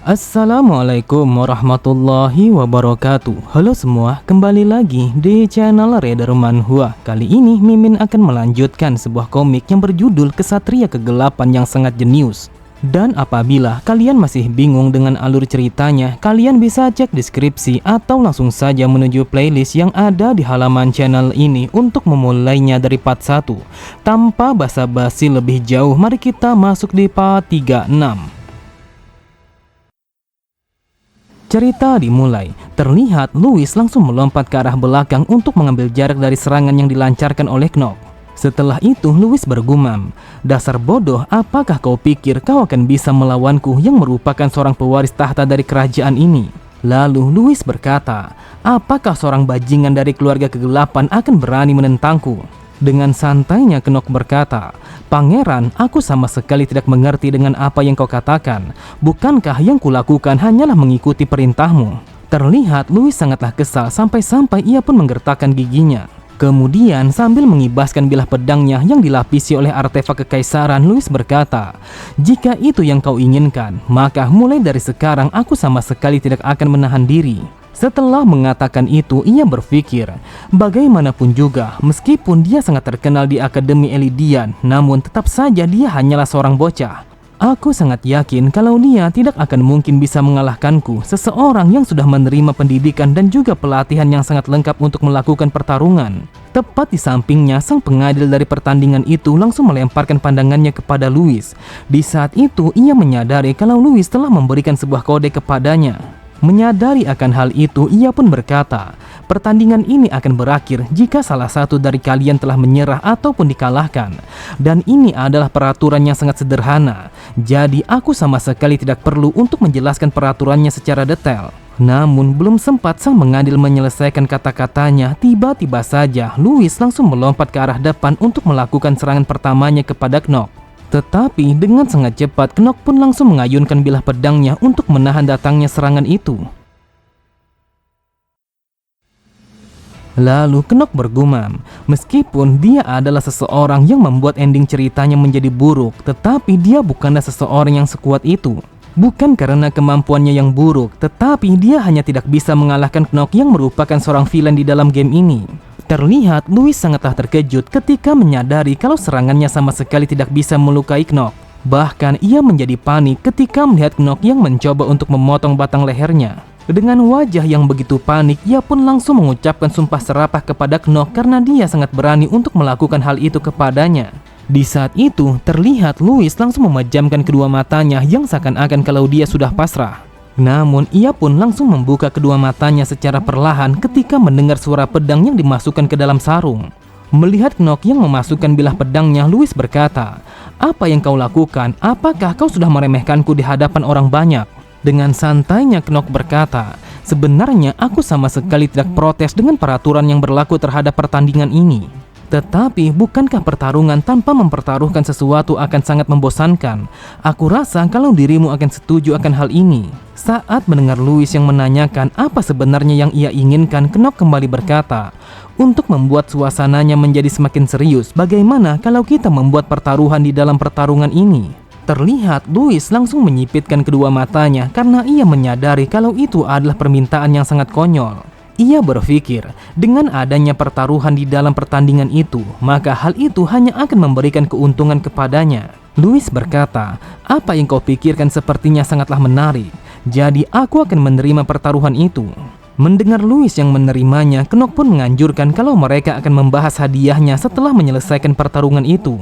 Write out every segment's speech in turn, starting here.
Assalamualaikum warahmatullahi wabarakatuh. Halo semua, kembali lagi di channel Reader Manhwa. Kali ini Mimin akan melanjutkan sebuah komik yang berjudul Kesatria Kegelapan yang sangat jenius. Dan apabila kalian masih bingung dengan alur ceritanya, kalian bisa cek deskripsi atau langsung saja menuju playlist yang ada di halaman channel ini untuk memulainya dari part 1. Tanpa basa-basi lebih jauh, mari kita masuk di part 36. Cerita dimulai. Terlihat Louis langsung melompat ke arah belakang untuk mengambil jarak dari serangan yang dilancarkan oleh Knock. Setelah itu Louis bergumam, "Dasar bodoh, apakah kau pikir kau akan bisa melawanku yang merupakan seorang pewaris tahta dari kerajaan ini?" Lalu Louis berkata, "Apakah seorang bajingan dari keluarga kegelapan akan berani menentangku?" Dengan santainya Knock berkata, "Pangeran, aku sama sekali tidak mengerti dengan apa yang kau katakan. Bukankah yang kulakukan hanyalah mengikuti perintahmu?" Terlihat Louis sangatlah kesal sampai-sampai ia pun menggertakkan giginya. Kemudian sambil mengibaskan bilah pedangnya yang dilapisi oleh artefak kekaisaran, Louis berkata, "Jika itu yang kau inginkan, maka mulai dari sekarang aku sama sekali tidak akan menahan diri." Setelah mengatakan itu, ia berpikir, bagaimanapun juga, meskipun dia sangat terkenal di Akademi Elidian, namun tetap saja dia hanyalah seorang bocah. Aku sangat yakin kalau dia tidak akan mungkin bisa mengalahkanku, seseorang yang sudah menerima pendidikan dan juga pelatihan yang sangat lengkap untuk melakukan pertarungan. Tepat di sampingnya, sang pengadil dari pertandingan itu langsung melemparkan pandangannya kepada Louis. Di saat itu, ia menyadari kalau Louis telah memberikan sebuah kode kepadanya. Menyadari akan hal itu, ia pun berkata, "Pertandingan ini akan berakhir jika salah satu dari kalian telah menyerah ataupun dikalahkan. Dan ini adalah peraturan yang sangat sederhana. Jadi aku sama sekali tidak perlu untuk menjelaskan peraturannya secara detail." Namun belum sempat sang mengadil menyelesaikan kata-katanya, tiba-tiba saja Louis langsung melompat ke arah depan untuk melakukan serangan pertamanya kepada Knock. Tetapi dengan sangat cepat, Knock pun langsung mengayunkan bilah pedangnya untuk menahan datangnya serangan itu. Lalu Knock bergumam, meskipun dia adalah seseorang yang membuat ending ceritanya menjadi buruk, tetapi dia bukanlah seseorang yang sekuat itu. Bukan karena kemampuannya yang buruk, tetapi dia hanya tidak bisa mengalahkan Knock yang merupakan seorang villain di dalam game ini. Terlihat Louis sangatlah terkejut ketika menyadari kalau serangannya sama sekali tidak bisa melukai Knock. Bahkan ia menjadi panik ketika melihat Knock yang mencoba untuk memotong batang lehernya. Dengan wajah yang begitu panik, ia pun langsung mengucapkan sumpah serapah kepada Knock karena dia sangat berani untuk melakukan hal itu kepadanya. Di saat itu, terlihat Louis langsung memejamkan kedua matanya yang seakan-akan kalau dia sudah pasrah. Namun ia pun langsung membuka kedua matanya secara perlahan ketika mendengar suara pedang yang dimasukkan ke dalam sarung. Melihat Knock yang memasukkan bilah pedangnya, Louis berkata, "Apa yang kau lakukan? Apakah kau sudah meremehkanku di hadapan orang banyak?" Dengan santainya Knock berkata, "Sebenarnya aku sama sekali tidak protes dengan peraturan yang berlaku terhadap pertandingan ini. Tetapi bukankah pertarungan tanpa mempertaruhkan sesuatu akan sangat membosankan? Aku rasa kalau dirimu akan setuju akan hal ini." Saat mendengar Louis yang menanyakan apa sebenarnya yang ia inginkan, Knock kembali berkata, "Untuk membuat suasananya menjadi semakin serius, bagaimana kalau kita membuat pertaruhan di dalam pertarungan ini?" Terlihat Louis langsung menyipitkan kedua matanya karena ia menyadari kalau itu adalah permintaan yang sangat konyol. Ia berpikir, dengan adanya pertaruhan di dalam pertandingan itu, maka hal itu hanya akan memberikan keuntungan kepadanya. Louis berkata, "Apa yang kau pikirkan sepertinya sangatlah menarik. Jadi aku akan menerima pertaruhan itu." Mendengar Louis yang menerimanya, Knock pun menganjurkan kalau mereka akan membahas hadiahnya setelah menyelesaikan pertarungan itu.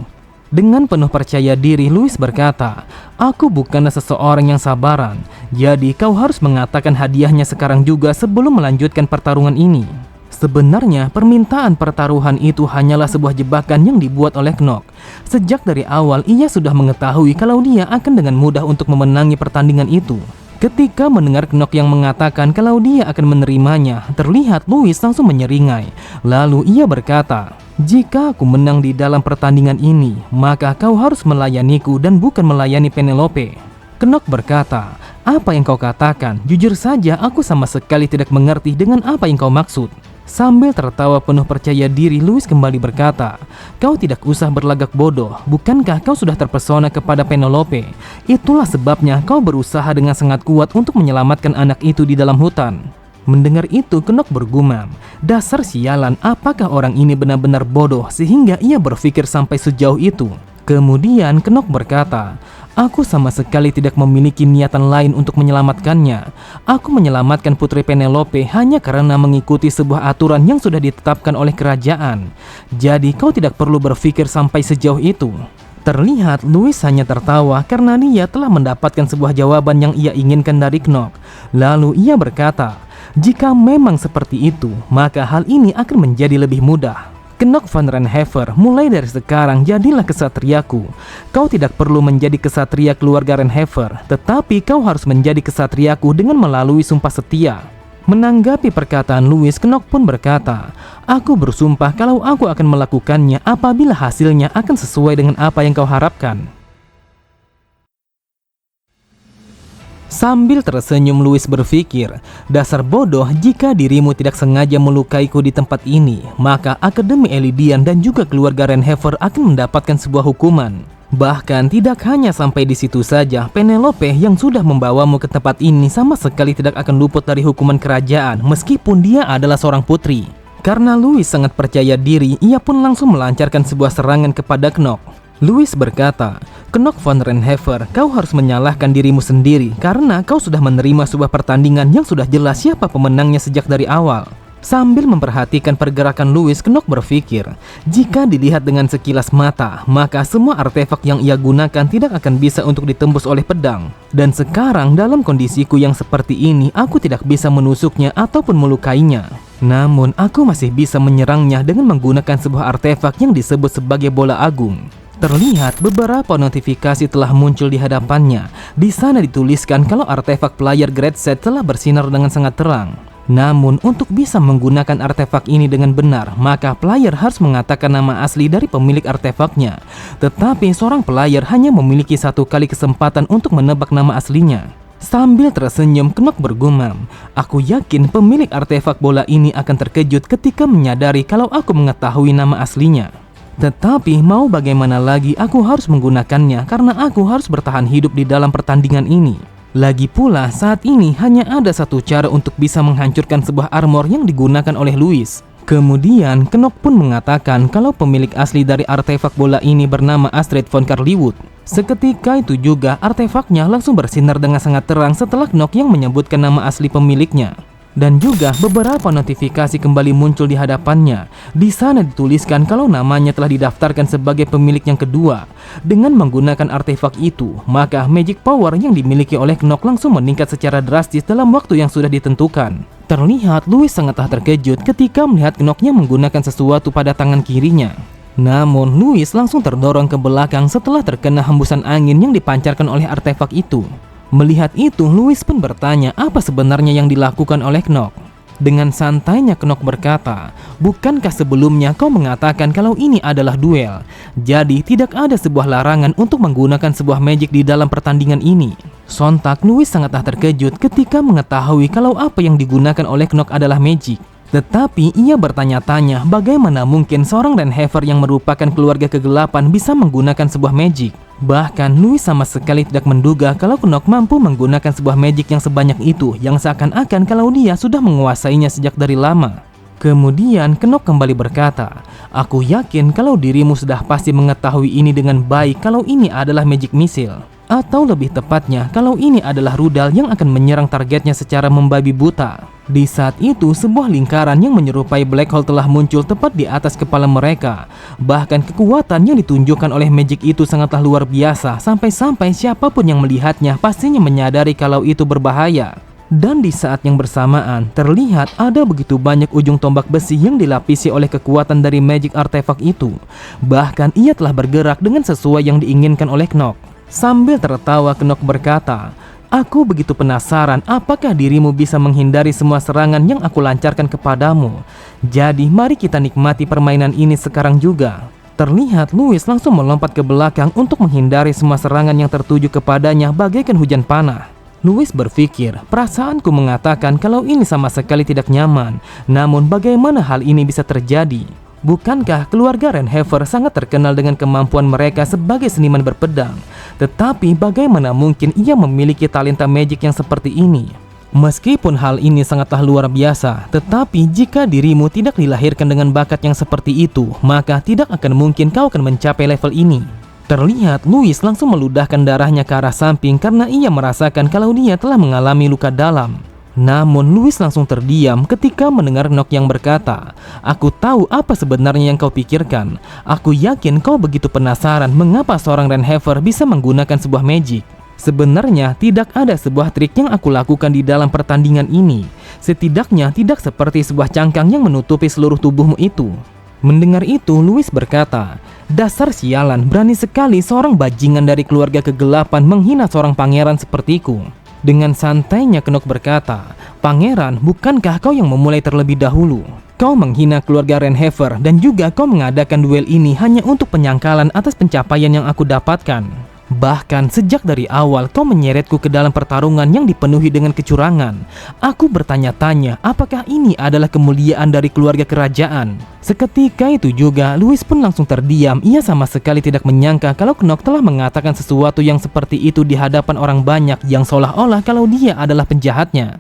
Dengan penuh percaya diri, Louis berkata, "Aku bukanlah seseorang yang sabaran. Jadi kau harus mengatakan hadiahnya sekarang juga sebelum melanjutkan pertarungan ini." Sebenarnya permintaan pertaruhan itu hanyalah sebuah jebakan yang dibuat oleh Knock. Sejak dari awal ia sudah mengetahui kalau dia akan dengan mudah untuk memenangi pertandingan itu. Ketika mendengar Knock yang mengatakan kalau dia akan menerimanya, terlihat Louis langsung menyeringai. Lalu ia berkata, "Jika aku menang di dalam pertandingan ini, maka kau harus melayaniku dan bukan melayani Penelope." Knock berkata, "Apa yang kau katakan? Jujur saja aku sama sekali tidak mengerti dengan apa yang kau maksud." Sambil tertawa penuh percaya diri, Louis kembali berkata, "Kau tidak usah berlagak bodoh. Bukankah kau sudah terpesona kepada Penelope? Itulah sebabnya kau berusaha dengan sangat kuat untuk menyelamatkan anak itu di dalam hutan." Mendengar itu, Knock bergumam, "Dasar sialan, apakah orang ini benar-benar bodoh sehingga ia berpikir sampai sejauh itu?" Kemudian Knock berkata, "Aku sama sekali tidak memiliki niatan lain untuk menyelamatkannya. Aku menyelamatkan Putri Penelope hanya karena mengikuti sebuah aturan yang sudah ditetapkan oleh kerajaan. Jadi kau tidak perlu berpikir sampai sejauh itu." Terlihat Louis hanya tertawa karena dia telah mendapatkan sebuah jawaban yang ia inginkan dari Knock. Lalu ia berkata, "Jika memang seperti itu, maka hal ini akan menjadi lebih mudah. Knock van Renhever, mulai dari sekarang jadilah kesatriaku. Kau tidak perlu menjadi kesatria keluarga Renhever, tetapi kau harus menjadi kesatriaku dengan melalui sumpah setia." Menanggapi perkataan Louis, Knock pun berkata, "Aku bersumpah kalau aku akan melakukannya apabila hasilnya akan sesuai dengan apa yang kau harapkan." Sambil tersenyum, Louis berpikir, "Dasar bodoh, jika dirimu tidak sengaja melukaiku di tempat ini, maka Akademi Elidian dan juga keluarga Renhever akan mendapatkan sebuah hukuman. Bahkan tidak hanya sampai di situ saja, Penelope yang sudah membawamu ke tempat ini sama sekali tidak akan luput dari hukuman kerajaan meskipun dia adalah seorang putri." Karena Louis sangat percaya diri, ia pun langsung melancarkan sebuah serangan kepada Knock. Louis berkata, "Knock van Renhever, kau harus menyalahkan dirimu sendiri karena kau sudah menerima sebuah pertandingan yang sudah jelas siapa pemenangnya sejak dari awal." Sambil memperhatikan pergerakan Louis, Knock berpikir, jika dilihat dengan sekilas mata, maka semua artefak yang ia gunakan tidak akan bisa untuk ditembus oleh pedang. Dan sekarang dalam kondisiku yang seperti ini, aku tidak bisa menusuknya ataupun melukainya. Namun aku masih bisa menyerangnya dengan menggunakan sebuah artefak yang disebut sebagai bola agung. Terlihat beberapa notifikasi telah muncul di hadapannya. Di sana dituliskan kalau artefak player Great Set telah bersinar dengan sangat terang. Namun untuk bisa menggunakan artefak ini dengan benar, maka player harus mengatakan nama asli dari pemilik artefaknya. Tetapi seorang player hanya memiliki satu kali kesempatan untuk menebak nama aslinya. Sambil tersenyum, Knock bergumam, "Aku yakin pemilik artefak bola ini akan terkejut ketika menyadari kalau aku mengetahui nama aslinya. Tetapi mau bagaimana lagi, aku harus menggunakannya karena aku harus bertahan hidup di dalam pertandingan ini. Lagi pula saat ini hanya ada satu cara untuk bisa menghancurkan sebuah armor yang digunakan oleh Louis." Kemudian Knock pun mengatakan kalau pemilik asli dari artefak bola ini bernama Astrid von Carlywood. Seketika itu juga artefaknya langsung bersinar dengan sangat terang setelah Knock yang menyebutkan nama asli pemiliknya. Dan juga beberapa notifikasi kembali muncul di hadapannya. Di sana dituliskan kalau namanya telah didaftarkan sebagai pemilik yang kedua. Dengan menggunakan artefak itu, maka magic power yang dimiliki oleh Knock langsung meningkat secara drastis dalam waktu yang sudah ditentukan. Terlihat Louis sangatlah terkejut ketika melihat Knock yang menggunakan sesuatu pada tangan kirinya. Namun Louis langsung terdorong ke belakang setelah terkena hembusan angin yang dipancarkan oleh artefak itu. Melihat itu, Louis pun bertanya apa sebenarnya yang dilakukan oleh Knock. Dengan santainya Knock berkata, "Bukankah sebelumnya kau mengatakan kalau ini adalah duel? Jadi tidak ada sebuah larangan untuk menggunakan sebuah magic di dalam pertandingan ini." Sontak Louis sangatlah terkejut ketika mengetahui kalau apa yang digunakan oleh Knock adalah magic. Tetapi ia bertanya-tanya bagaimana mungkin seorang Renhever yang merupakan keluarga kegelapan bisa menggunakan sebuah magic. Bahkan Louis sama sekali tidak menduga kalau Knock mampu menggunakan sebuah magic yang sebanyak itu, yang seakan-akan kalau dia sudah menguasainya sejak dari lama. Kemudian Knock kembali berkata, "Aku yakin kalau dirimu sudah pasti mengetahui ini dengan baik kalau ini adalah magic missile. Atau lebih tepatnya, kalau ini adalah rudal yang akan menyerang targetnya secara membabi buta." Di saat itu, sebuah lingkaran yang menyerupai black hole telah muncul tepat di atas kepala mereka. Bahkan kekuatan yang ditunjukkan oleh magic itu sangatlah luar biasa, sampai-sampai siapapun yang melihatnya pastinya menyadari kalau itu berbahaya. Dan di saat yang bersamaan, terlihat ada begitu banyak ujung tombak besi yang dilapisi oleh kekuatan dari magic artefak itu. Bahkan ia telah bergerak dengan sesuai yang diinginkan oleh Knock. Sambil tertawa, Knock berkata, "Aku begitu penasaran apakah dirimu bisa menghindari semua serangan yang aku lancarkan kepadamu. Jadi mari kita nikmati permainan ini sekarang juga." Terlihat Louis langsung melompat ke belakang untuk menghindari semua serangan yang tertuju kepadanya bagaikan hujan panah. Louis berpikir, perasaanku mengatakan kalau ini sama sekali tidak nyaman. Namun bagaimana hal ini bisa terjadi? Bukankah keluarga Rainhaver sangat terkenal dengan kemampuan mereka sebagai seniman berpedang? Tetapi bagaimana mungkin ia memiliki talenta magic yang seperti ini? Meskipun hal ini sangatlah luar biasa, tetapi jika dirimu tidak dilahirkan dengan bakat yang seperti itu, maka tidak akan mungkin kau akan mencapai level ini. Terlihat Louis langsung meludahkan darahnya ke arah samping karena ia merasakan kalau dia telah mengalami luka dalam. Namun Louis langsung terdiam ketika mendengar Nock yang berkata, "Aku tahu apa sebenarnya yang kau pikirkan. Aku yakin kau begitu penasaran mengapa seorang Rainhaver bisa menggunakan sebuah magic. Sebenarnya tidak ada sebuah trik yang aku lakukan di dalam pertandingan ini. Setidaknya tidak seperti sebuah cangkang yang menutupi seluruh tubuhmu itu." Mendengar itu, Louis berkata, "Dasar sialan, berani sekali seorang bajingan dari keluarga kegelapan menghina seorang pangeran sepertiku." Dengan santainya Knock berkata, "Pangeran, bukankah kau yang memulai terlebih dahulu? Kau menghina keluarga Rainhaver dan juga kau mengadakan duel ini hanya untuk penyangkalan atas pencapaian yang aku dapatkan. Bahkan sejak dari awal kau menyeretku ke dalam pertarungan yang dipenuhi dengan kecurangan. Aku bertanya-tanya apakah ini adalah kemuliaan dari keluarga kerajaan." Seketika itu juga Louis pun langsung terdiam. Ia sama sekali tidak menyangka kalau Knock telah mengatakan sesuatu yang seperti itu di hadapan orang banyak yang seolah-olah kalau dia adalah penjahatnya.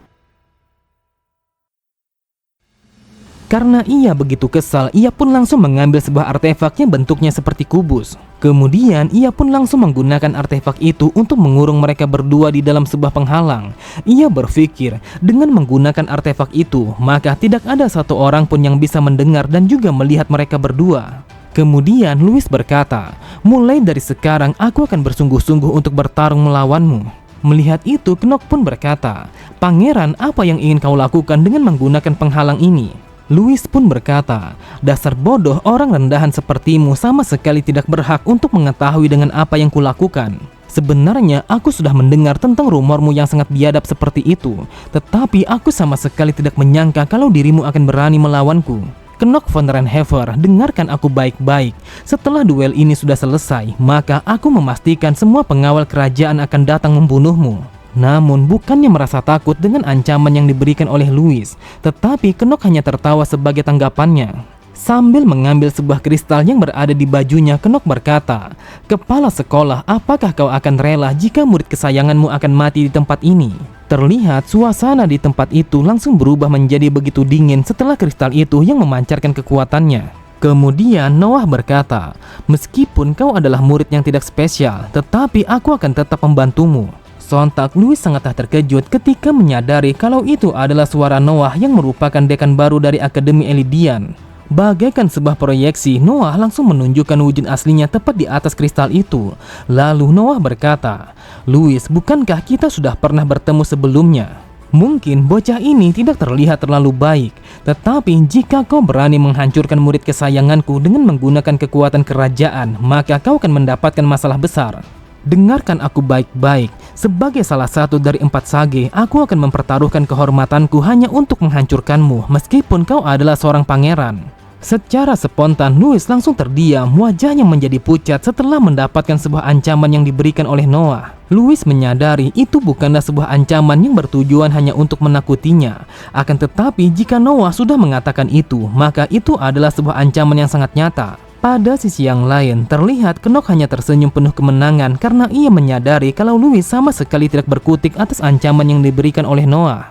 Karena ia begitu kesal, ia pun langsung mengambil sebuah artefak yang bentuknya seperti kubus. Kemudian ia pun langsung menggunakan artefak itu untuk mengurung mereka berdua di dalam sebuah penghalang. Ia berpikir, dengan menggunakan artefak itu, maka tidak ada satu orang pun yang bisa mendengar dan juga melihat mereka berdua. Kemudian Louis berkata, "Mulai dari sekarang aku akan bersungguh-sungguh untuk bertarung melawanmu." Melihat itu, Knock pun berkata, "Pangeran, apa yang ingin kau lakukan dengan menggunakan penghalang ini?" Louis pun berkata, "Dasar bodoh, orang rendahan sepertimu sama sekali tidak berhak untuk mengetahui dengan apa yang kulakukan. Sebenarnya aku sudah mendengar tentang rumormu yang sangat biadab seperti itu, tetapi aku sama sekali tidak menyangka kalau dirimu akan berani melawanku. Knock von Rainhaver, dengarkan aku baik-baik. Setelah duel ini sudah selesai, maka aku memastikan semua pengawal kerajaan akan datang membunuhmu." Namun bukannya merasa takut dengan ancaman yang diberikan oleh Louis, tetapi Knock hanya tertawa sebagai tanggapannya. Sambil mengambil sebuah kristal yang berada di bajunya, Knock berkata, "Kepala sekolah, apakah kau akan rela jika murid kesayanganmu akan mati di tempat ini?" Terlihat suasana di tempat itu langsung berubah menjadi begitu dingin setelah kristal itu yang memancarkan kekuatannya. Kemudian Noah berkata, "Meskipun kau adalah murid yang tidak spesial, tetapi aku akan tetap membantumu." Sontak Louis sangatlah terkejut ketika menyadari kalau itu adalah suara Noah yang merupakan dekan baru dari Akademi Elidian. Bagaikan sebuah proyeksi, Noah langsung menunjukkan wujud aslinya tepat di atas kristal itu. Lalu Noah berkata, "Louis, bukankah kita sudah pernah bertemu sebelumnya? Mungkin bocah ini tidak terlihat terlalu baik, tetapi jika kau berani menghancurkan murid kesayanganku dengan menggunakan kekuatan kerajaan, maka kau akan mendapatkan masalah besar. Dengarkan aku baik-baik, sebagai salah satu dari 4 sage, aku akan mempertaruhkan kehormatanku hanya untuk menghancurkanmu meskipun kau adalah seorang pangeran." Secara spontan, Louis langsung terdiam, wajahnya menjadi pucat setelah mendapatkan sebuah ancaman yang diberikan oleh Noah. Louis menyadari itu bukanlah sebuah ancaman yang bertujuan hanya untuk menakutinya. Akan tetapi jika Noah sudah mengatakan itu, maka itu adalah sebuah ancaman yang sangat nyata. Pada sisi yang lain, terlihat Knock hanya tersenyum penuh kemenangan karena ia menyadari kalau Louis sama sekali tidak berkutik atas ancaman yang diberikan oleh Noah.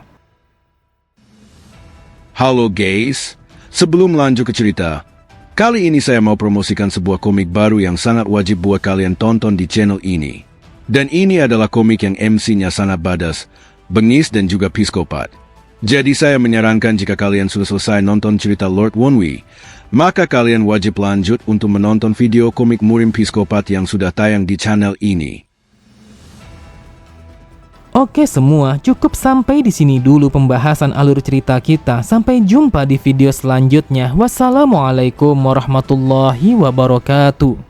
Halo guys, sebelum lanjut ke cerita, kali ini saya mau promosikan sebuah komik baru yang sangat wajib buat kalian tonton di channel ini. Dan ini adalah komik yang MC-nya sangat badass, bengis dan juga psikopat. Jadi saya menyarankan jika kalian sudah selesai nonton cerita Lord Wonwi, maka kalian wajib lanjut untuk menonton video komik Murim Psikopat yang sudah tayang di channel ini. Oke semua, cukup sampai di sini dulu pembahasan alur cerita kita. Sampai jumpa di video selanjutnya. Wassalamualaikum warahmatullahi wabarakatuh.